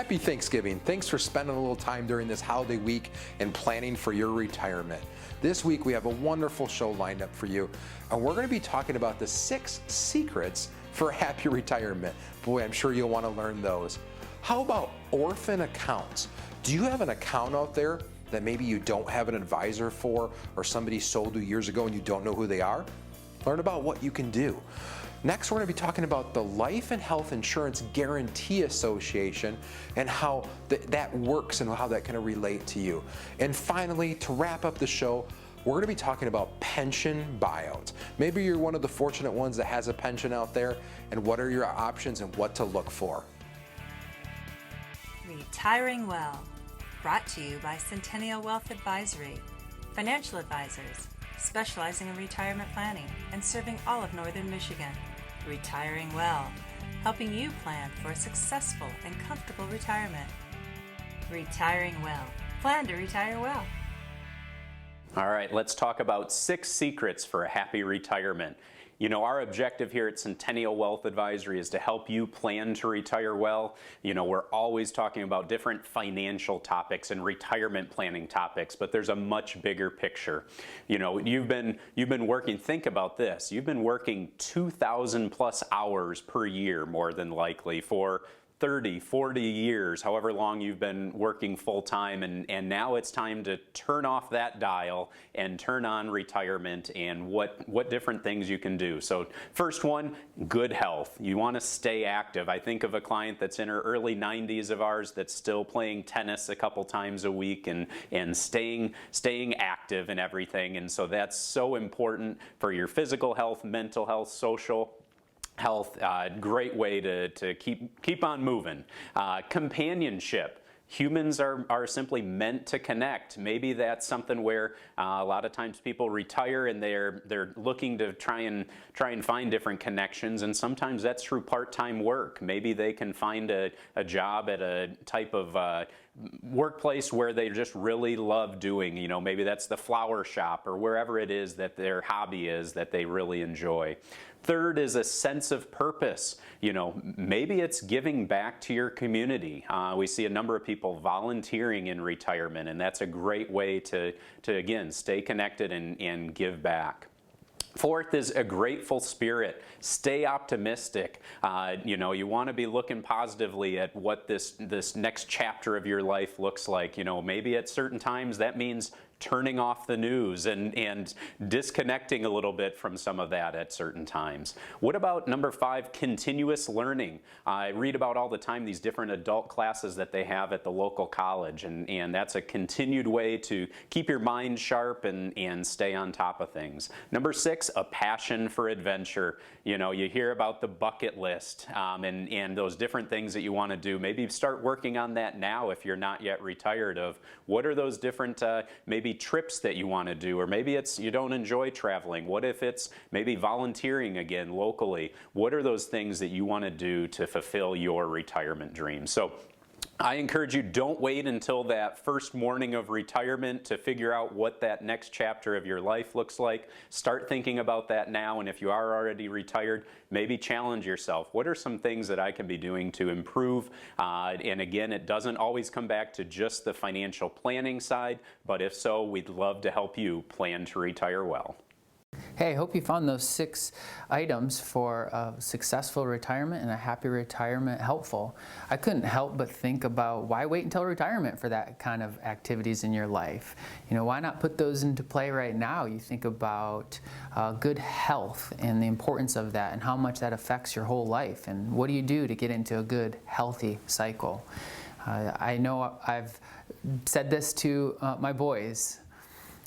Happy Thanksgiving. Thanks for spending a little time during this holiday week and planning for your retirement. This week we have a wonderful show lined up for you, and we're going to be talking about the 6 secrets for a happy retirement. Boy, I'm sure you'll want to learn those. How about orphan accounts? Do you have an account out there that maybe you don't have an advisor for, or somebody sold you years ago and you don't know who they are? Learn about what you can do. Next, we're going to be talking about the Life and Health Insurance Guarantee Association and how that works and how that can relate to you. And finally, to wrap up the show, we're going to be talking about pension buyouts. Maybe you're one of the fortunate ones that has a pension out there, and what are your options and what to look for. Retiring Well, brought to you by Centennial Wealth Advisory, financial advisors specializing in retirement planning and serving all of Northern Michigan. Retiring Well, helping you plan for a successful and comfortable retirement. Retiring Well, plan to retire well. All right, let's talk about 6 secrets for a happy retirement. You know, our objective here at Centennial Wealth Advisory is to help you plan to retire well. You know, we're always talking about different financial topics and retirement planning topics, but there's a much bigger picture. You know, you've been working, think about this, you've been working 2,000 plus hours per year, more than likely, for 30, 40 years, however long you've been working full-time, and now it's time to turn off that dial and turn on retirement and what different things you can do. So first one, good health. You want to stay active. I think of a client that's in her early 90s of ours that's still playing tennis a couple times a week and staying active and everything, and so that's so important for your physical health, mental health, social health. Great way to keep on moving. Companionship. Humans are simply meant to connect. Maybe that's something where a lot of times people retire and they're looking to try and find different connections, and sometimes that's through part-time work. Maybe they can find a job at a type of workplace where they just really love doing. You know, maybe that's the flower shop or wherever it is that their hobby is that they really enjoy. Third is a sense of purpose. You know, maybe it's giving back to your community. We see a number of people volunteering in retirement, and that's a great way to again, stay connected and give back. Fourth is a grateful spirit. Stay optimistic. You know, you want to be looking positively at what this next chapter of your life looks like. You know, maybe at certain times that means turning off the news and disconnecting a little bit from some of that at certain times. What about number 5, continuous learning? I read about all the time these different adult classes that they have at the local college, and that's a continued way to keep your mind sharp and stay on top of things. Number 6, a passion for adventure. You know, you hear about the bucket list and those different things that you want to do. Maybe start working on that now if you're not yet retired, of what are those different maybe trips that you want to do, or maybe it's you don't enjoy traveling. What if it's maybe volunteering again locally? What are those things that you want to do to fulfill your retirement dreams? So I encourage you, don't wait until that first morning of retirement to figure out what that next chapter of your life looks like. Start thinking about that now, and if you are already retired, maybe challenge yourself. What are some things that I can be doing to improve? And again, it doesn't always come back to just the financial planning side, but if so, we'd love to help you plan to retire well. Hey, I hope you found those 6 items for a successful retirement and a happy retirement helpful. I couldn't help but think about why wait until retirement for that kind of activities in your life. You know, why not put those into play right now? You think about good health and the importance of that and how much that affects your whole life, and what do you do to get into a good, healthy cycle? I know I've said this to my boys.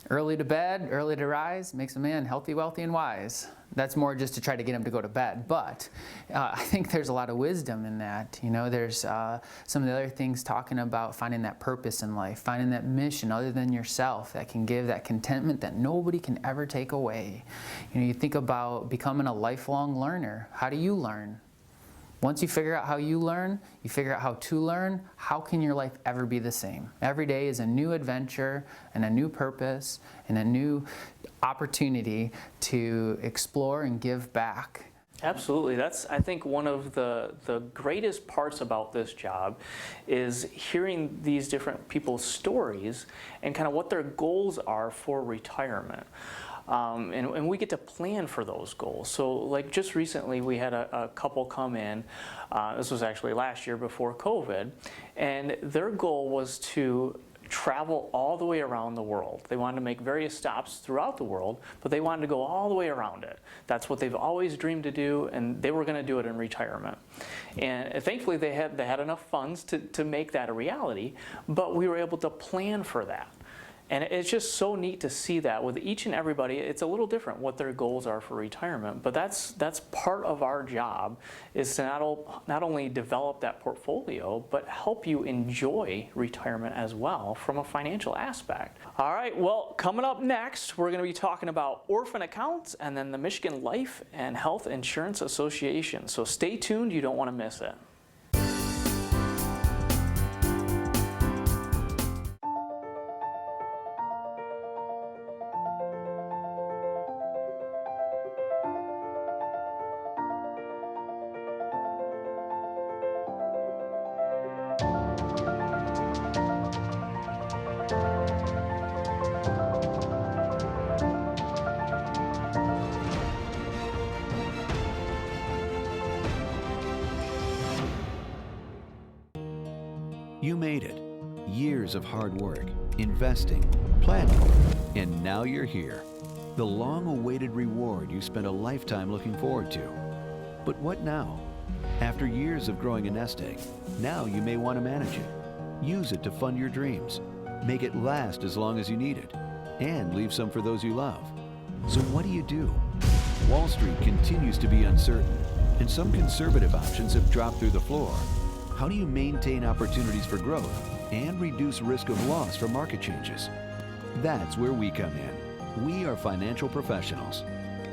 Early to bed, early to rise makes a man healthy, wealthy, and wise. That's more just to try to get him to go to bed, but I think there's a lot of wisdom in that. You know, there's some of the other things talking about finding that purpose in life, finding that mission other than yourself that can give that contentment that nobody can ever take away. You know, you think about becoming a lifelong learner. How do you learn? Once you figure out how you learn, you figure out how to learn, how can your life ever be the same? Every day is a new adventure and a new purpose and a new opportunity to explore and give back. Absolutely. That's, I think, one of the greatest parts about this job is hearing these different people's stories and kind of what their goals are for retirement. And we get to plan for those goals. So like just recently we had a couple come in, this was actually last year before COVID, and their goal was to travel all the way around the world. They wanted to make various stops throughout the world, but they wanted to go all the way around it. That's what they've always dreamed to do, and they were going to do it in retirement. And thankfully they had enough funds to make that a reality, but we were able to plan for that. And it's just so neat to see that with each and everybody. It's a little different what their goals are for retirement, but that's part of our job, is to not only develop that portfolio, but help you enjoy retirement as well from a financial aspect. All right, well, coming up next, we're going to be talking about Orphan Accounts and then the Michigan Life and Health Insurance Association. So stay tuned, you don't want to miss it. You made it. Years of hard work, investing, planning, and now you're here. The long-awaited reward you spent a lifetime looking forward to. But what now? After years of growing a nest egg, now you may want to manage it. Use it to fund your dreams. Make it last as long as you need it. And leave some for those you love. So what do? Wall Street continues to be uncertain, and some conservative options have dropped through the floor. How do you maintain opportunities for growth and reduce risk of loss from market changes? That's where we come in. We are financial professionals.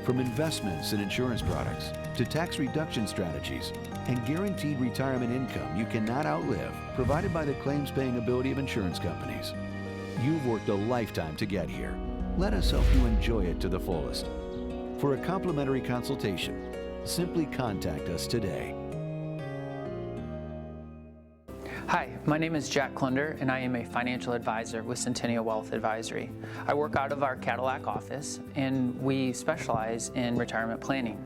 From investments and insurance products to tax reduction strategies and guaranteed retirement income you cannot outlive, provided by the claims-paying ability of insurance companies. You've worked a lifetime to get here. Let us help you enjoy it to the fullest. For a complimentary consultation, simply contact us today. Hi, my name is Jack Klunder, and I am a financial advisor with Centennial Wealth Advisory. I work out of our Cadillac office, and we specialize in retirement planning.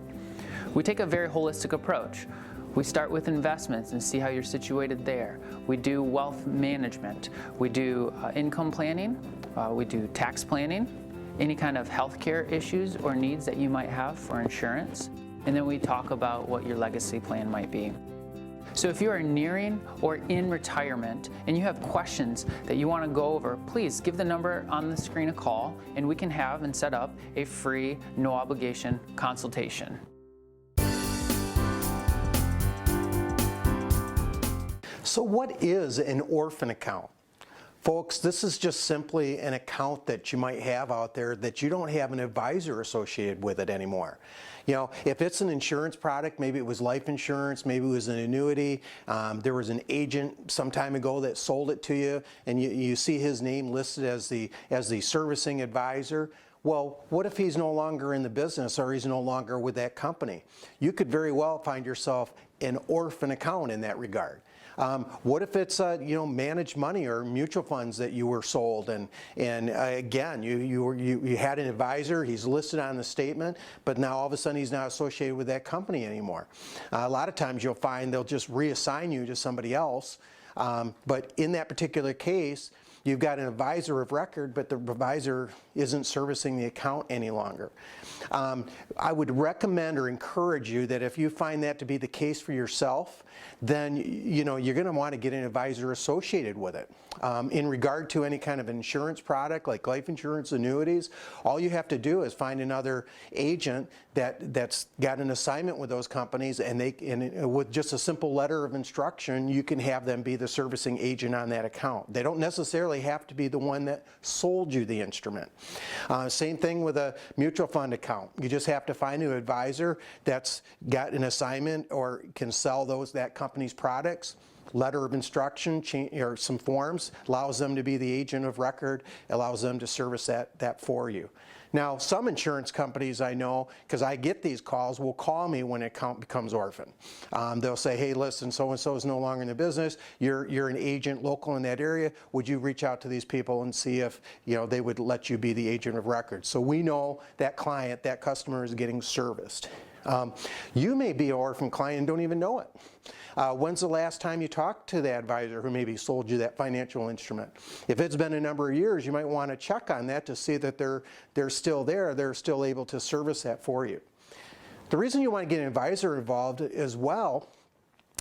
We take a very holistic approach. We start with investments and see how you're situated there. We do wealth management. We do income planning. We do tax planning, any kind of healthcare issues or needs that you might have for insurance. And then we talk about what your legacy plan might be. So if you are nearing or in retirement and you have questions that you want to go over, please give the number on the screen a call, and we can have and set up a free, no obligation consultation. So what is an orphan account? Folks, this is just simply an account that you might have out there that you don't have an advisor associated with it anymore. You know, if it's an insurance product, maybe it was life insurance, maybe it was an annuity, there was an agent some time ago that sold it to you, and you see his name listed as the servicing advisor. Well, what if he's no longer in the business or he's no longer with that company? You could very well find yourself an orphan account in that regard. What if it's managed money or mutual funds that you were sold, and again you had an advisor, he's listed on the statement, but now all of a sudden he's not associated with that company anymore. A lot of times you'll find they'll just reassign you to somebody else, but in that particular case, you've got an advisor of record, but the advisor isn't servicing the account any longer. I would recommend or encourage you that if you find that to be the case for yourself, then you're going to want to get an advisor associated with it. In regard to any kind of insurance product like life insurance, annuities, all you have to do is find another agent that's got an assignment with those companies, and with just a simple letter of instruction, you can have them be the servicing agent on that account. They don't necessarily have to be the one that sold you the instrument. Same thing with a mutual fund account. You just have to find an advisor that's got an assignment or can sell that company's products. letter of instruction, or some forms, allows them to be the agent of record, allows them to service that for you. Now, some insurance companies I know, because I get these calls, will call me when an account becomes orphan. They'll say, hey, listen, so-and-so is no longer in the business. You're an agent local in that area. Would you reach out to these people and see if they would let you be the agent of record? So we know that client, that customer is getting serviced. You may be an orphan client and don't even know it. When's the last time you talked to the advisor who maybe sold you that financial instrument? If it's been a number of years, you might want to check on that to see that they're still there, they're still able to service that for you. The reason you want to get an advisor involved as well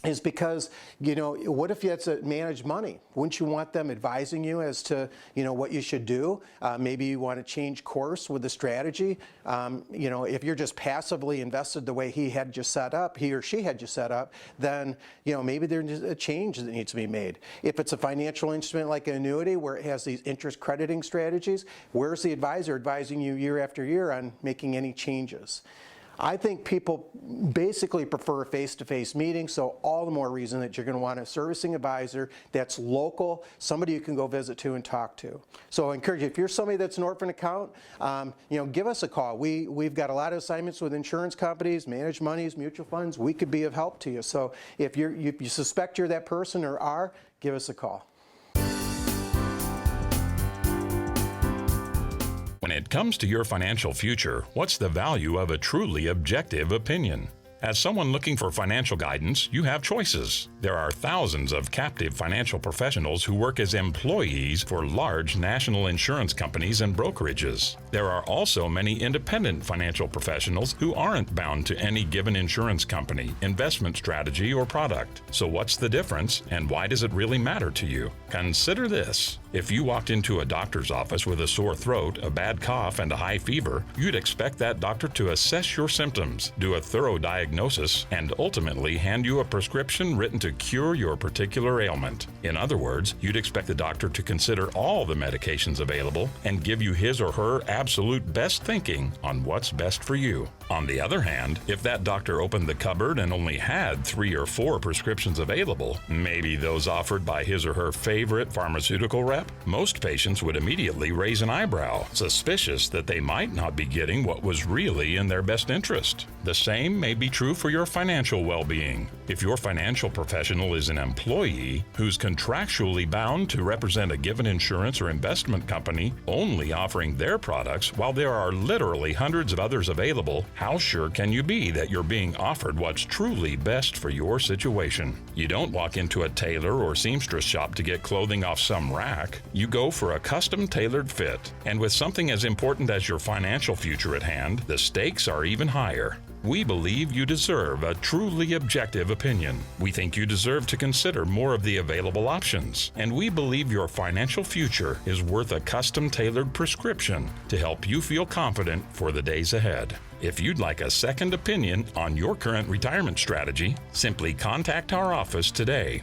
is because, what if it's managed money? Wouldn't you want them advising you as to, what you should do? Maybe you want to change course with the strategy. If you're just passively invested the way he or she had you set up, then, maybe there's a change that needs to be made. If it's a financial instrument like an annuity where it has these interest crediting strategies, where's the advisor advising you year after year on making any changes? I think people basically prefer a face-to-face meeting, so all the more reason that you're going to want a servicing advisor that's local, somebody you can go visit to and talk to. So I encourage you, if you're somebody that's an orphan account, give us a call. We've got a lot of assignments with insurance companies, managed monies, mutual funds. We could be of help to you. So if you suspect you're that person or are, give us a call. When it comes to your financial future, what's the value of a truly objective opinion? As someone looking for financial guidance, you have choices. There are thousands of captive financial professionals who work as employees for large national insurance companies and brokerages. There are also many independent financial professionals who aren't bound to any given insurance company, investment strategy, or product. So what's the difference, and why does it really matter to you? Consider this. If you walked into a doctor's office with a sore throat, a bad cough, and a high fever, you'd expect that doctor to assess your symptoms, do a thorough diagnosis, and ultimately hand you a prescription written to cure your particular ailment. In other words, you'd expect the doctor to consider all the medications available and give you his or her absolute best thinking on what's best for you. On the other hand, if that doctor opened the cupboard and only had 3 or 4 prescriptions available, maybe those offered by his or her favorite pharmaceutical rep, most patients would immediately raise an eyebrow, suspicious that they might not be getting what was really in their best interest. The same may be true for your financial well-being. If your financial professional is an employee who's contractually bound to represent a given insurance or investment company, only offering their products while there are literally hundreds of others available, how sure can you be that you're being offered what's truly best for your situation? You don't walk into a tailor or seamstress shop to get clothing off some rack. You go for a custom tailored fit. And with something as important as your financial future at hand, the stakes are even higher. We believe you deserve a truly objective opinion. We think you deserve to consider more of the available options. And we believe your financial future is worth a custom-tailored prescription to help you feel confident for the days ahead. If you'd like a second opinion on your current retirement strategy, simply contact our office today.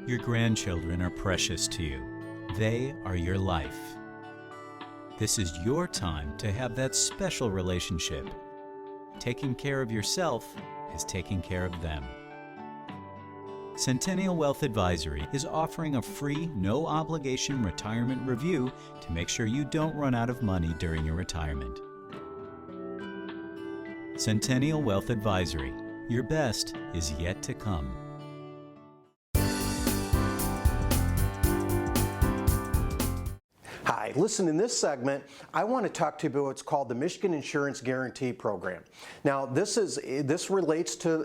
Your grandchildren are precious to you. They are your life. This is your time to have that special relationship. Taking care of yourself is taking care of them. Centennial Wealth Advisory is offering a free, no-obligation retirement review to make sure you don't run out of money during your retirement. Centennial Wealth Advisory. Your best is yet to come. Hi, listen, in this segment, I want to talk to you about what's called the Michigan Insurance Guarantee Program. Now, this relates to,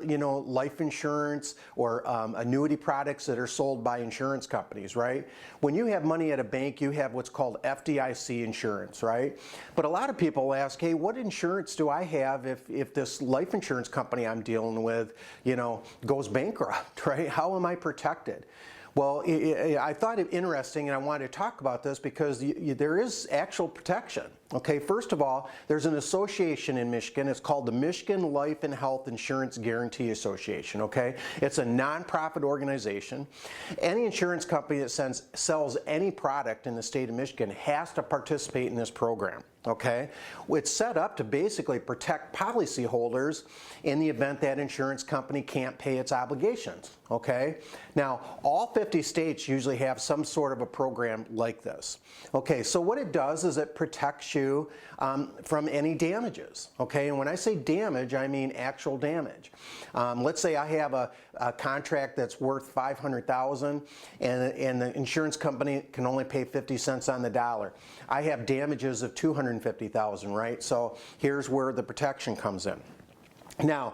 life insurance or annuity products that are sold by insurance companies, right? When you have money at a bank, you have what's called FDIC insurance, right? But a lot of people ask, hey, what insurance do I have if this life insurance company I'm dealing with, goes bankrupt, right? How am I protected? Well, I thought it interesting, and I wanted to talk about this because there is actual protection. Okay, first of all, there's an association in Michigan. It's called the Michigan Life and Health Insurance Guarantee Association, okay? It's a nonprofit organization. Any insurance company that sells any product in the state of Michigan has to participate in this program. Okay, it's set up to basically protect policyholders in the event that insurance company can't pay its obligations. Okay, now all 50 states usually have some sort of a program like this. Okay, so what it does is it protects you from any damages. Okay, and when I say damage, I mean actual damage. Let's say I have a contract that's worth $500,000 and the insurance company can only pay 50 cents on the dollar. I have damages of $250,000, right? So here's where the protection comes in. Now,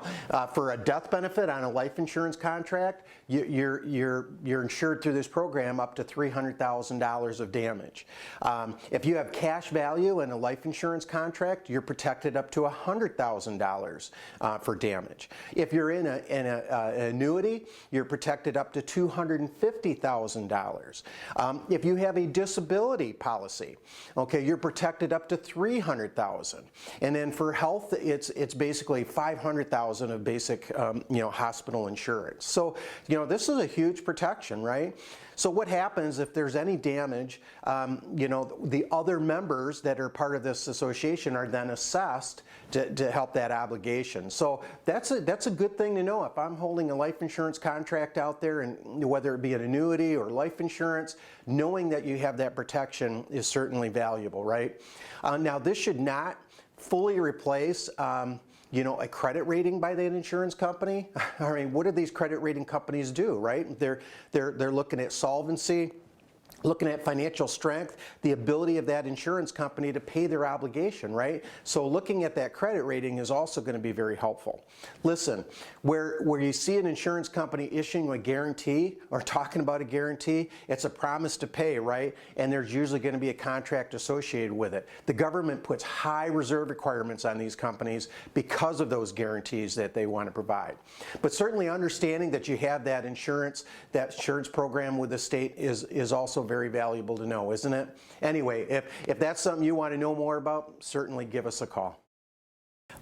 for a death benefit on a life insurance contract, you're insured through this program up to $300,000 of damage. If you have cash value in a life insurance contract, you're protected up to $100,000 for damage. If you're in an annuity, you're protected up to $250,000. If you have a disability policy, okay, you're protected up to $300,000. And then for health, it's basically $500,000 of basic, hospital insurance. So, this is a huge protection, right? So what happens if there's any damage, the other members that are part of this association are then assessed to help that obligation. So that's a good thing to know. If I'm holding a life insurance contract out there, and whether it be an annuity or life insurance, knowing that you have that protection is certainly valuable, right? Now this should not fully replace a credit rating by that insurance company. I mean, what do these credit rating companies do, right? They're looking at solvency, looking at financial strength, the ability of that insurance company to pay their obligation, right? So looking at that credit rating is also going to be very helpful. Listen, where you see an insurance company issuing a guarantee or talking about a guarantee, it's a promise to pay, right? And there's usually going to be a contract associated with it. The government puts high reserve requirements on these companies because of those guarantees that they want to provide. But certainly understanding that you have that insurance program with the state is also very valuable to know, isn't it? Anyway, if that's something you want to know more about, certainly give us a call.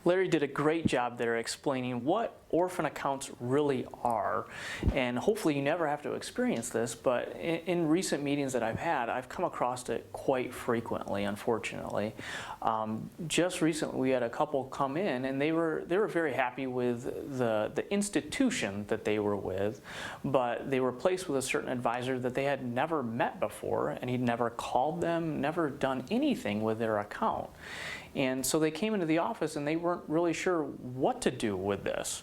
Larry did a great job there explaining what orphan accounts really are, and hopefully you never have to experience this, but in recent meetings that I've had, I've come across it quite frequently, unfortunately. Just recently we had a couple come in and they were very happy with the institution that they were with, but they were placed with a certain advisor that they had never met before, and he'd never called them, never done anything with their account. And so they came into the office and they weren't really sure what to do with this.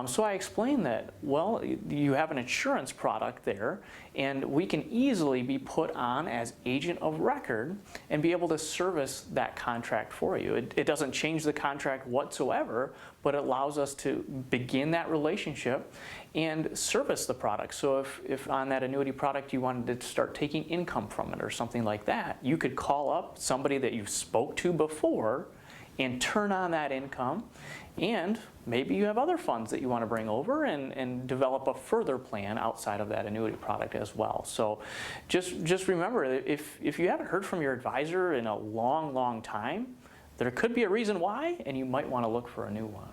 So I explained that, well, you have an insurance product there, and we can easily be put on as agent of record and be able to service that contract for you. It doesn't change the contract whatsoever, but it allows us to begin that relationship and service the product. So if on that annuity product you wanted to start taking income from it or something like that, you could call up somebody that you spoke to before and turn on that income, and maybe you have other funds that you want to bring over and develop a further plan outside of that annuity product as well. So just remember, if you haven't heard from your advisor in a long time, there could be a reason why, and you might want to look for a new one.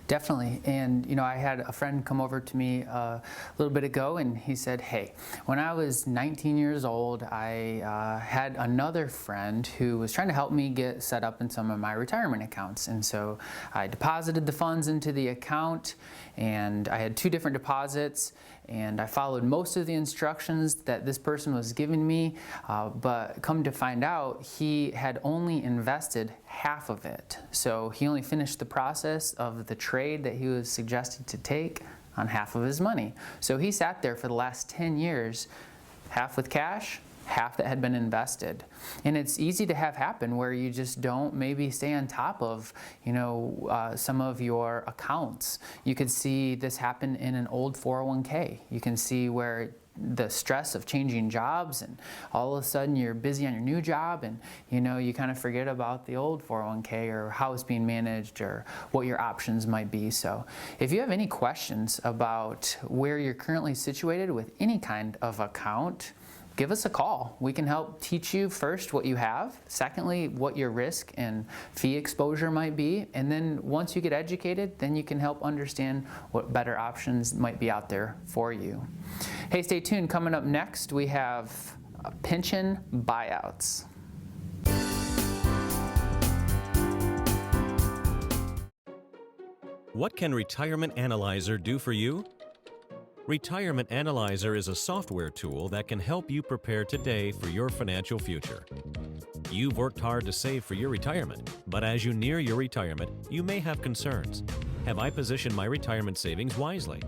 Definitely. And I had a friend come over to me a little bit ago, and he said, hey, when I was 19 years old, I had another friend who was trying to help me get set up in some of my retirement accounts. And so I deposited the funds into the account, and I had 2 different deposits, and I followed most of the instructions that this person was giving me, but come to find out, he had only invested half of it. So he only finished the process of the trade that he was suggested to take on half of his money. So he sat there for the last 10 years, half with cash, half that had been invested. And it's easy to have happen where you just don't maybe stay on top of, some of your accounts. You could see this happen in an old 401k. You can see where the stress of changing jobs, and all of a sudden you're busy on your new job, and you kind of forget about the old 401k or how it's being managed or what your options might be. So if you have any questions about where you're currently situated with any kind of account, give us a call. We can help teach you first what you have, secondly, what your risk and fee exposure might be, and then once you get educated, then you can help understand what better options might be out there for you. Hey, stay tuned. Coming up next, we have pension buyouts. What can Retirement Analyzer do for you? Retirement Analyzer is a software tool that can help you prepare today for your financial future. You've worked hard to save for your retirement, but as you near your retirement, you may have concerns. Have I positioned my retirement savings wisely?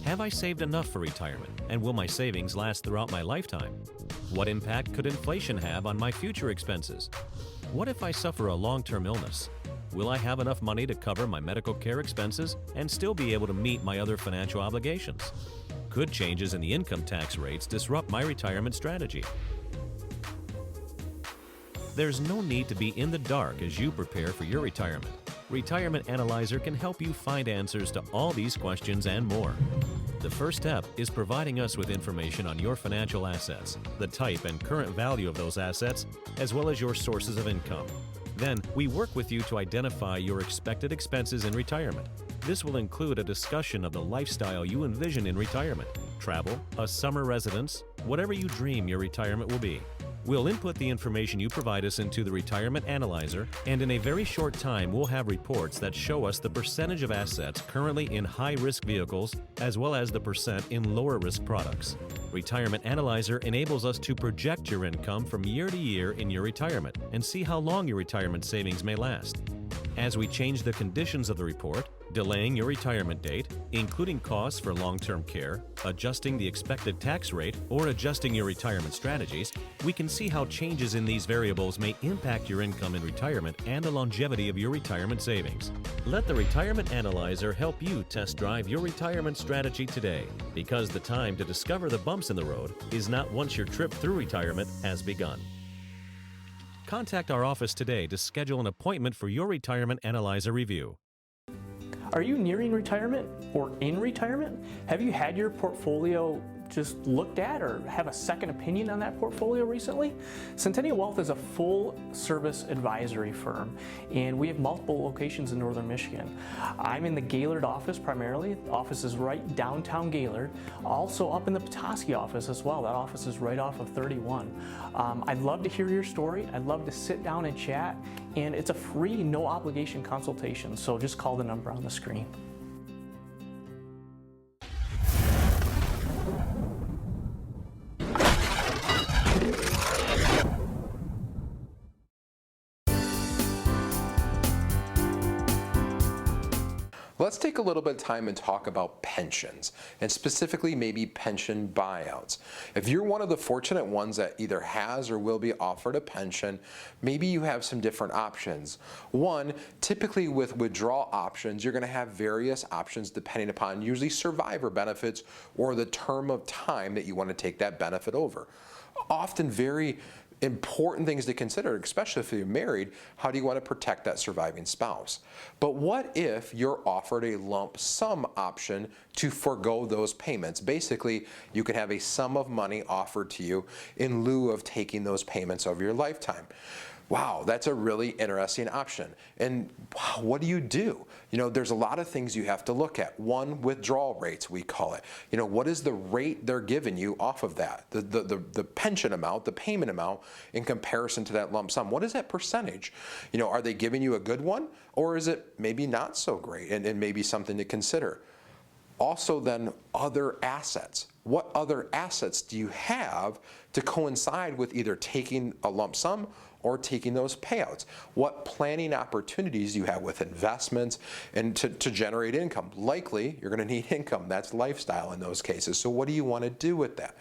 Have I saved enough for retirement, and will my savings last throughout my lifetime? What impact could inflation have on my future expenses? What if I suffer a long-term illness? Will I have enough money to cover my medical care expenses and still be able to meet my other financial obligations? Could changes in the income tax rates disrupt my retirement strategy? There's no need to be in the dark as you prepare for your retirement. Retirement Analyzer can help you find answers to all these questions and more. The first step is providing us with information on your financial assets, the type and current value of those assets, as well as your sources of income. Then, we work with you to identify your expected expenses in retirement. This will include a discussion of the lifestyle you envision in retirement, travel, a summer residence, whatever you dream your retirement will be. We'll input the information you provide us into the Retirement Analyzer, and in a very short time we'll have reports that show us the percentage of assets currently in high-risk vehicles as well as the percent in lower-risk products. Retirement Analyzer enables us to project your income from year to year in your retirement and see how long your retirement savings may last. As we change the conditions of the report, delaying your retirement date, including costs for long-term care, adjusting the expected tax rate, or adjusting your retirement strategies, we can see how changes in these variables may impact your income in retirement and the longevity of your retirement savings. Let the Retirement Analyzer help you test drive your retirement strategy today, because the time to discover the bumps in the road is not once your trip through retirement has begun. Contact our office today to schedule an appointment for your Retirement Analyzer review. Are you nearing retirement or in retirement? Have you had your portfolio just looked at or have a second opinion on that portfolio recently? Centennial Wealth is a full-service advisory firm, and we have multiple locations in northern Michigan. I'm in the Gaylord office primarily. The office is right downtown Gaylord. Also up in the Petoskey office as well. That office is right off of 31. I'd love to hear your story. I'd love to sit down and chat, and it's a free, no-obligation consultation, so just call the number on the screen. Let's take a little bit of time and talk about pensions, and specifically maybe pension buyouts. If you're one of the fortunate ones that either has or will be offered a pension, maybe you have some different options. One, typically with withdrawal options, you're going to have various options depending upon usually survivor benefits or the term of time that you want to take that benefit over. Often very important things to consider, especially if you're married. How do you want to protect that surviving spouse? But what if you're offered a lump sum option to forego those payments? Basically, you can have a sum of money offered to you in lieu of taking those payments over your lifetime. Wow, that's a really interesting option. And wow, what do? You know, there's a lot of things you have to look at. One, withdrawal rates, we call it. You know, what is the rate they're giving you off of that? The pension amount, the payment amount in comparison to that lump sum. What is that percentage? You know, are they giving you a good one? Or is it maybe not so great and maybe something to consider? Also then, other assets. What other assets do you have to coincide with either taking a lump sum or taking those payouts? What planning opportunities do you have with investments and to generate income? Likely, you're going to need income. That's lifestyle in those cases. So what do you want to do with that?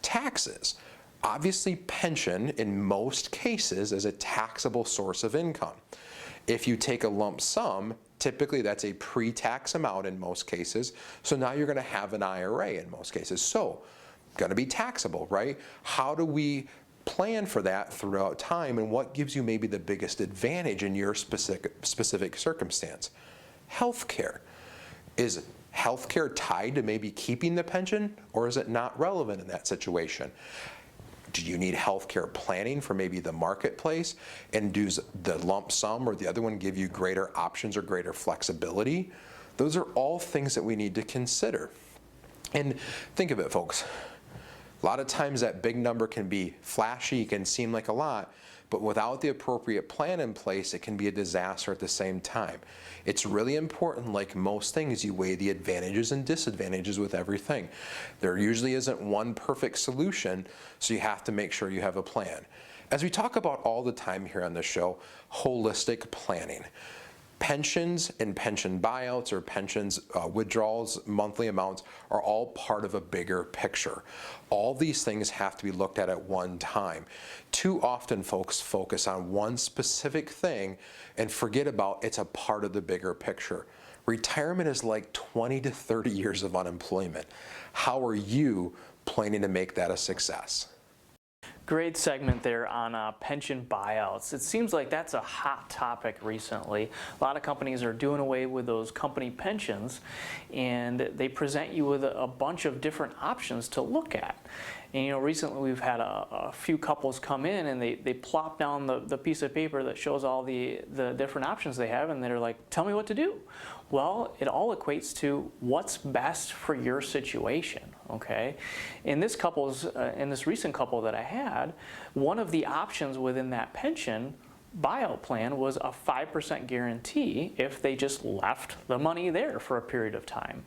Taxes. Obviously, pension in most cases is a taxable source of income. If you take a lump sum, typically that's a pre-tax amount in most cases. So now you're going to have an IRA in most cases. So going to be taxable, right? How do we plan for that throughout time, and what gives you maybe the biggest advantage in your specific circumstance? Healthcare. Is healthcare tied to maybe keeping the pension, or is it not relevant in that situation? Do you need healthcare planning for maybe the marketplace? And does the lump sum or the other one give you greater options or greater flexibility? Those are all things that we need to consider. And think of it, folks. A lot of times that big number can be flashy, it can seem like a lot, but without the appropriate plan in place, it can be a disaster at the same time. It's really important, like most things, you weigh the advantages and disadvantages with everything. There usually isn't one perfect solution, so you have to make sure you have a plan. As we talk about all the time here on the show, holistic planning. Pensions and pension buyouts or pensions withdrawals, monthly amounts, are all part of a bigger picture. All these things have to be looked at one time. Too often folks focus on one specific thing and forget about it's a part of the bigger picture. Retirement is like 20 to 30 years of unemployment. How are you planning to make that a success? Great segment there on pension buyouts. It seems like that's a hot topic recently. A lot of companies are doing away with those company pensions, and they present you with a bunch of different options to look at. And you know, recently we've had a few couples come in and they plop down the piece of paper that shows all the different options they have, and they're like, tell me what to do. Well, it all equates to what's best for your situation, okay? In this recent couple that I had, one of the options within that pension buyout plan was a 5% guarantee if they just left the money there for a period of time.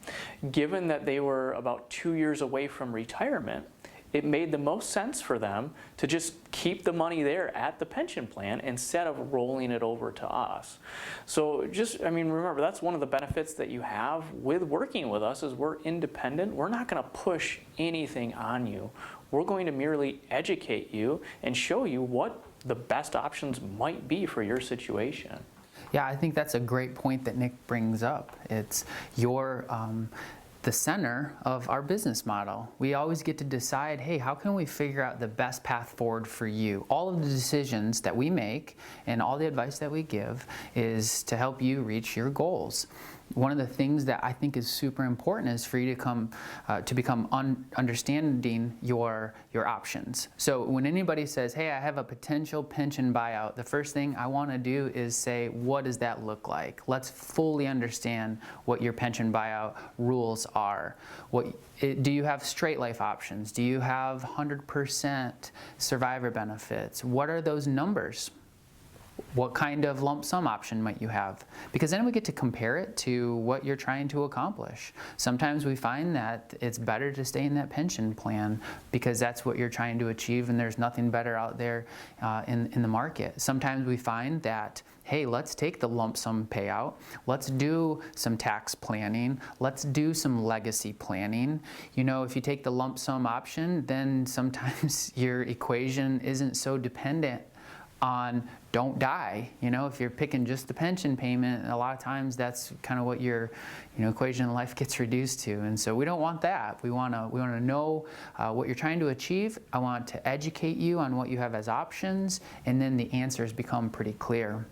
Given that they were about 2 years away from retirement, it made the most sense for them to just keep the money there at the pension plan instead of rolling it over to us. So remember, that's one of the benefits that you have with working with us is we're independent. We're not going to push anything on you. We're going to merely educate you and show you what the best options might be for your situation. Yeah, I think that's a great point that Nick brings up. It's the center of our business model. We always get to decide, hey, how can we figure out the best path forward for you? All of the decisions that we make and all the advice that we give is to help you reach your goals. One of the things that I think is super important is for you to become understanding your options. So when anybody says, hey, I have a potential pension buyout, the first thing I want to do is say, what does that look like? Let's fully understand what your pension buyout rules are. Do you have straight life options? Do you have 100% survivor benefits? What are those numbers? What kind of lump sum option might you have? Because then we get to compare it to what you're trying to accomplish. Sometimes we find that it's better to stay in that pension plan because that's what you're trying to achieve and there's nothing better out there in the market. Sometimes we find that, hey, let's take the lump sum payout, let's do some tax planning, let's do some legacy planning. You know, if you take the lump sum option, then sometimes your equation isn't so dependent on don't die. You know, if you're picking just the pension payment, a lot of times that's kind of what your equation in life gets reduced to. And so we don't want that. We want to know what you're trying to achieve. I want to educate you on what you have as options, and then the answers become pretty clear.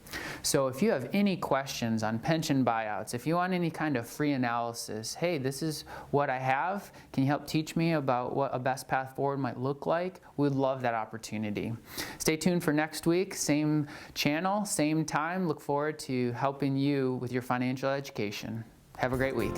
So if you have any questions on pension buyouts, if you want any kind of free analysis, hey, this is what I have. Can you help teach me about what a best path forward might look like? We'd love that opportunity. Stay tuned for next week. Same channel, same time. Look forward to helping you with your financial education. Have a great week.